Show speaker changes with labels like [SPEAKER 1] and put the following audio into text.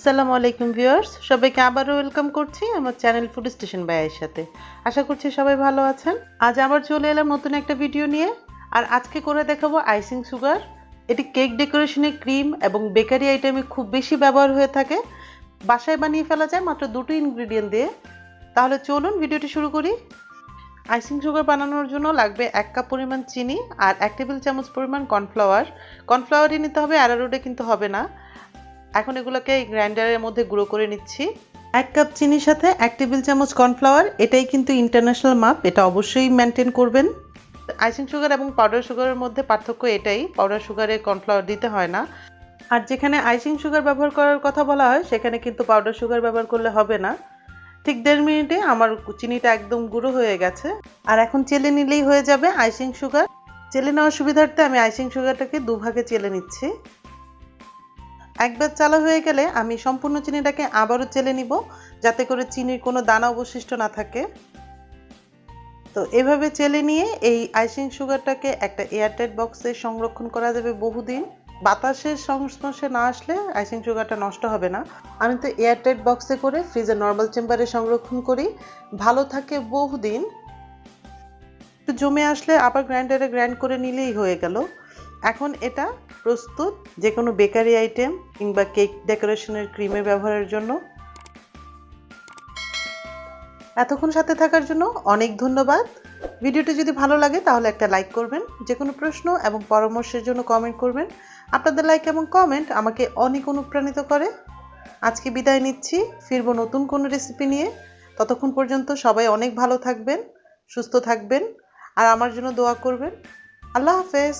[SPEAKER 1] আসসালামু আলাইকুম ভিউয়ার্স, সবাইকে আবারও ওয়েলকাম করছি আমার চ্যানেল ফুড স্টেশন বাইয়ের সাথে। আশা করছি সবাই ভালো আছেন। আজ আবার চলে এলাম নতুন একটা ভিডিও নিয়ে। আর আজকে করে দেখাবো আইসিং সুগার। এটি কেক ডেকোরেশনে ক্রিম এবং বেকারি আইটেমে খুব বেশি ব্যবহার হয়ে থাকে। বাসায় বানিয়ে ফেলা যায় মাত্র দুটো ইনগ্রিডিয়েন্ট দিয়ে। তাহলে চলুন ভিডিওটি শুরু করি। আইসিং সুগার বানানোর জন্য লাগবে 1 কাপ পরিমাণ চিনি আর 1 টেবিল চামচ পরিমাণ কর্নফ্লাওয়ার। কর্নফ্লাওয়ারই নিতে হবে, অ্যারারুটে কিন্তু হবে না। এখন এগুলোকে গ্রাইন্ডারের মধ্যে গুঁড়ো করে নিচ্ছি। 1 কাপ চিনির সাথে 1 টেবিল চামচ কর্নফ্লাওয়ার, এটাই কিন্তু ইন্টারন্যাশনাল মাপ, এটা অবশ্যই মেনটেন করবেন। আইসিং সুগার এবং পাউডার সুগারের মধ্যে পার্থক্য এটাই, পাউডার সুগারে কর্নফ্লাওয়ার দিতে হয় না। আর যেখানে আইসিং সুগার ব্যবহার করার কথা বলা হয় সেখানে কিন্তু পাউডার সুগার ব্যবহার করলে হবে না। ঠিক 1.5 মিনিটে আমার চিনিটা একদম গুঁড়ো হয়ে গেছে। আর এখন চেলে নিলেই হয়ে যাবে আইসিং সুগার। চেলে নেওয়ার সুবিধার্থে আমি আইসিং সুগারটাকে দুভাগে চেলে নিচ্ছি। একবার চালা হয়ে গেলে আমি সম্পূর্ণ চিনিটাকে আবারও চেলে নিব, যাতে করে চিনির কোনো দানা অবশিষ্ট না থাকে। তো এভাবে চেলে নিয়ে এই আইসিং সুগারটাকে একটা এয়ারটাইট বক্সে সংরক্ষণ করা যাবে বহুদিন। বাতাসের সংস্পর্শে না আসলে আইসিং সুগারটা নষ্ট হবে না। আমি তো এয়ারটাইট বক্সে করে ফ্রিজের নর্মাল চেম্বারে সংরক্ষণ করি, ভালো থাকে বহুদিন। একটু জমে আসলে আবার গ্রাইন্ডারে গ্রাইন্ড করে নিলেই হয়ে গেল। এখন এটা প্রস্তুত যে কোনো বেকারি আইটেম কিংবা কেক ডেকোরেশনের ক্রিমের ব্যবহারের জন্য। এতক্ষণ সাথে থাকার জন্য অনেক ধন্যবাদ। ভিডিওটি যদি ভালো লাগে তাহলে একটা লাইক করবেন, যে কোনো প্রশ্ন এবং পরামর্শের জন্য কমেন্ট করবেন। আপনাদের লাইক এবং কমেন্ট আমাকে অনেক অনুপ্রাণিত করে। আজকে বিদায় নিচ্ছি, ফিরবো নতুন কোনো রেসিপি নিয়ে। ততক্ষণ পর্যন্ত সবাই অনেক ভালো থাকবেন, সুস্থ থাকবেন আর আমার জন্য দোয়া করবেন। আল্লাহ হাফেজ।